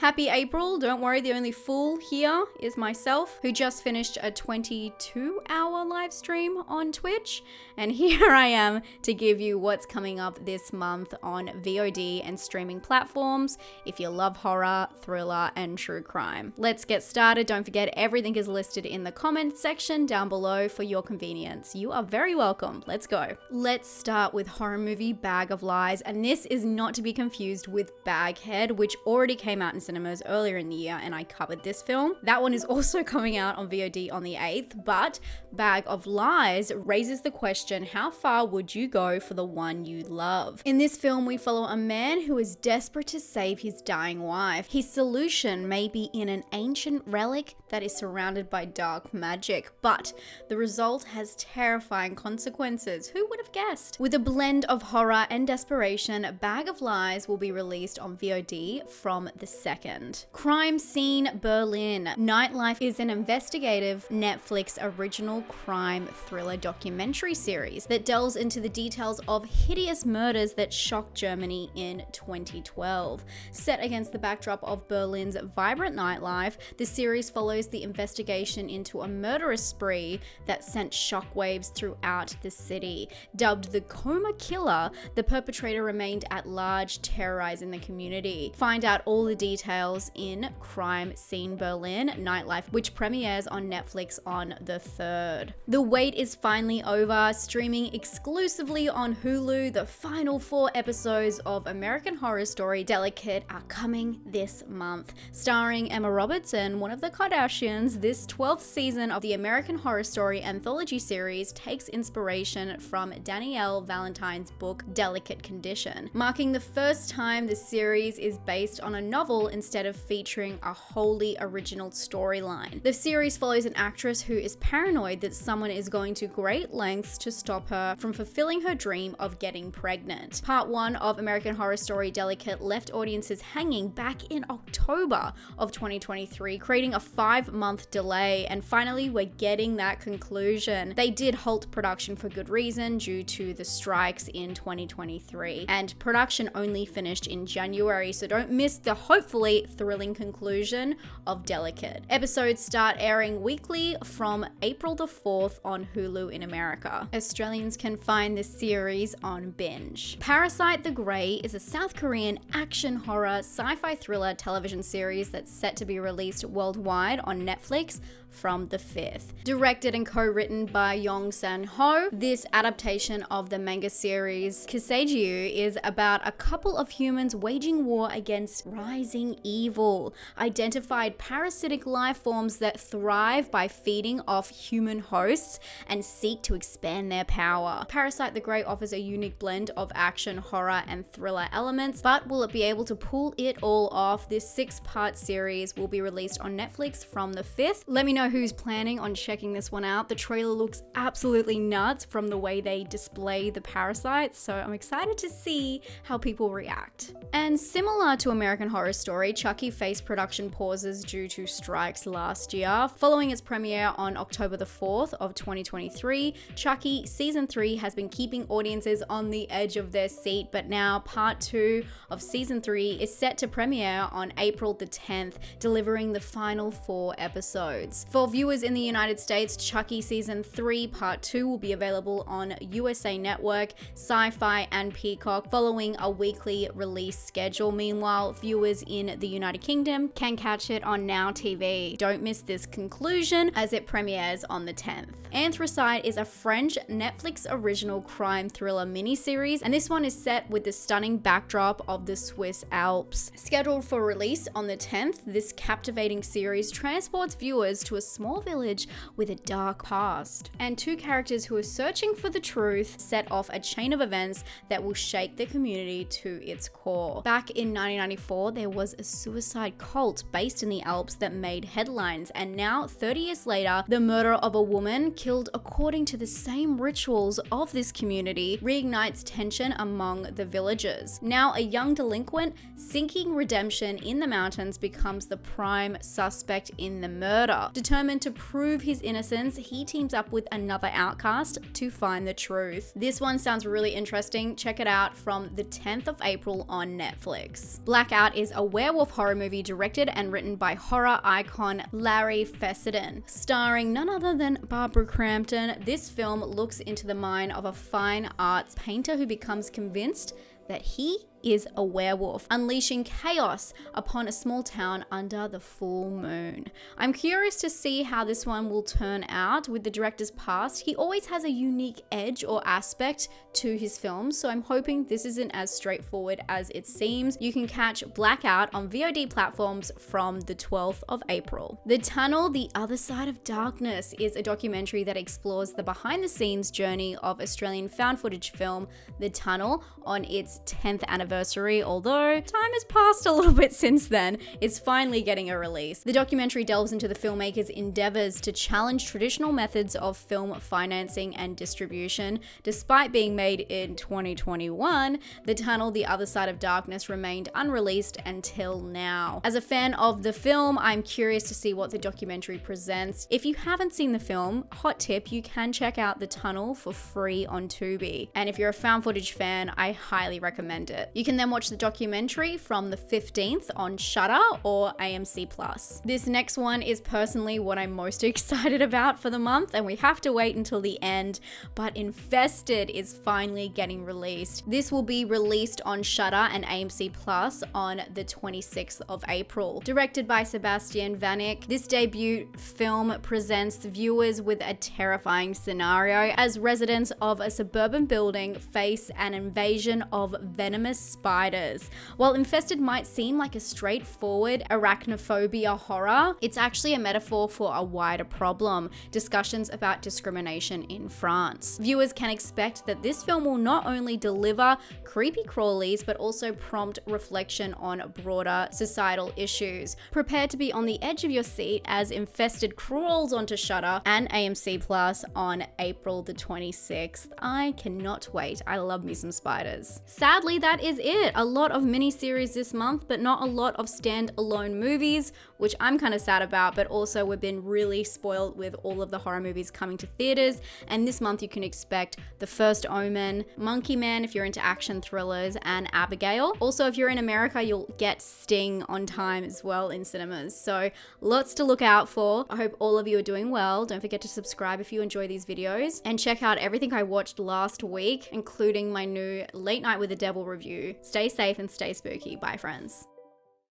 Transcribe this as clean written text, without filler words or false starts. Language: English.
Happy April. Don't worry, the only fool here is myself, who just finished a 22-hour live stream on Twitch. And here I am to give you what's coming up this month on VOD and streaming platforms if you love horror, thriller, and true crime. Let's get started. Don't forget, everything is listed in the comment section down below for your convenience. You are very welcome. Let's go. Let's start with horror movie Bag of Lies, and this is not to be confused with Baghead, which already came out in cinemas earlier in the year, and I covered this film. That one is also coming out on VOD on the 8th, but Bag of Lies raises the question, how far would you go for the one you love? In this film, we follow a man who is desperate to save his dying wife. His solution may be in an ancient relic that is surrounded by dark magic, but the result has terrifying consequences. Who would have guessed? With a blend of horror and desperation, Bag of Lies will be released on VOD from the 2nd. Crime Scene Berlin. Nightlife is an investigative Netflix original crime thriller documentary series that delves into the details of hideous murders that shocked Germany in 2012. Set against the backdrop of Berlin's vibrant nightlife, the series follows the investigation into a murderous spree that sent shockwaves throughout the city. Dubbed the Coma Killer, the perpetrator remained at large, terrorizing the community. Find out all the details in Crime Scene Berlin Nightlife, which premieres on Netflix on the 3rd. The wait is finally over. Streaming exclusively on Hulu, the final 4 episodes of American Horror Story Delicate are coming this month. Starring Emma Roberts and one of the Kardashians, this 12th season of the American Horror Story anthology series takes inspiration from Danielle Valentine's book Delicate Condition, marking the first time the series is based on a novel instead of featuring a wholly original storyline. The series follows an actress who is paranoid that someone is going to great lengths to stop her from fulfilling her dream of getting pregnant. Part 1 of American Horror Story Delicate left audiences hanging back in October of 2023, creating a 5-month delay, and finally we're getting that conclusion. They did halt production for good reason due to the strikes in 2023, and production only finished in January, so don't miss the hopefully thrilling conclusion of Delicate. Episodes start airing weekly from April the 4th on Hulu in America. Australians can find this series on Binge. Parasyte the Grey is a South Korean action horror sci-fi thriller television series that's set to be released worldwide on Netflix from the 5th. Directed and co-written by Yong San-ho, this adaptation of the manga series Kiseiju is about a couple of humans waging war against rising evil, identified parasitic life forms that thrive by feeding off human hosts and seek to expand their power. Parasyte the Grey offers a unique blend of action, horror, and thriller elements, but will it be able to pull it all off? This 6-part series will be released on Netflix from the 5th. Let me know who's planning on checking this one out. The trailer looks absolutely nuts from the way they display the parasites, so I'm excited to see how people react. And similar to American Horror Story, Chucky faced production pauses due to strikes last year. Following its premiere on October the 4th of 2023, Chucky Season 3 has been keeping audiences on the edge of their seat, but now Part 2 of Season 3 is set to premiere on April the 10th, delivering the final 4 episodes. For viewers in the United States, Chucky Season 3 Part 2 will be available on USA Network, Syfy, and Peacock following a weekly release schedule. Meanwhile, viewers in the United Kingdom can catch it on Now TV. Don't miss this conclusion as it premieres on the 10th. Anthracite is a French Netflix original crime thriller miniseries, and this one is set with the stunning backdrop of the Swiss Alps. Scheduled for release on the 10th, this captivating series transports viewers to a small village with a dark past, and 2 characters who are searching for the truth set off a chain of events that will shake the community to its core. Back in 1994, there was a suicide cult based in the Alps that made headlines, and now 30 years later, the murder of a woman killed according to the same rituals of this community reignites tension among the villagers. Now a young delinquent seeking redemption in the mountains becomes the prime suspect in the murder. Determined to prove his innocence, he teams up with another outcast to find the truth. This one sounds really interesting. Check it out from the 10th of April on Netflix. Blackout is a werewolf horror movie directed and written by horror icon Larry Fessenden. Starring none other than Barbara Crampton, this film looks into the mind of a fine arts painter who becomes convinced that he is a werewolf, unleashing chaos upon a small town under the full moon. I'm curious to see how this one will turn out. With the director's past, he always has a unique edge or aspect to his films, so I'm hoping this isn't as straightforward as it seems. You can catch Blackout on VOD platforms from the 12th of April. The Tunnel, The Other Side of Darkness is a documentary that explores the behind-the-scenes journey of Australian found footage film The Tunnel on its 10th anniversary, although time has passed a little bit since then. It's finally getting a release. The documentary delves into the filmmakers' endeavors to challenge traditional methods of film financing and distribution. Despite being made in 2021, The Tunnel, The Other Side of Darkness remained unreleased until now. As a fan of the film, I'm curious to see what the documentary presents. If you haven't seen the film, hot tip, you can check out The Tunnel for free on Tubi. And if you're a found footage fan, I highly recommend it. You can then watch the documentary from the 15th on Shudder or AMC+. This next one is personally what I'm most excited about for the month, and we have to wait until the end, but Infested is finally getting released. This will be released on Shudder and AMC+ on the 26th of April. Directed by Sebastian Vanek, this debut film presents viewers with a terrifying scenario as residents of a suburban building face an invasion of venomous spiders. While Infested might seem like a straightforward arachnophobia horror, it's actually a metaphor for a wider problem: discussions about discrimination in France. Viewers can expect that this film will not only deliver creepy crawlies, but also prompt reflection on broader societal issues. Prepare to be on the edge of your seat as Infested crawls onto Shudder and AMC+ on April the 26th. I cannot wait. I love me some spiders. Sadly, that is it. A lot of miniseries this month, but not a lot of standalone movies, which I'm kind of sad about, but also we've been really spoiled with all of the horror movies coming to theaters. And this month you can expect The First Omen, Monkey Man if you're into action thrillers, and Abigail. Also, if you're in America, you'll get Sting on time as well in cinemas. So lots to look out for. I hope all of you are doing well. Don't forget to subscribe if you enjoy these videos, and check out everything I watched last week, including my new Late Night with the Devil review. Stay safe and stay spooky. Bye, friends.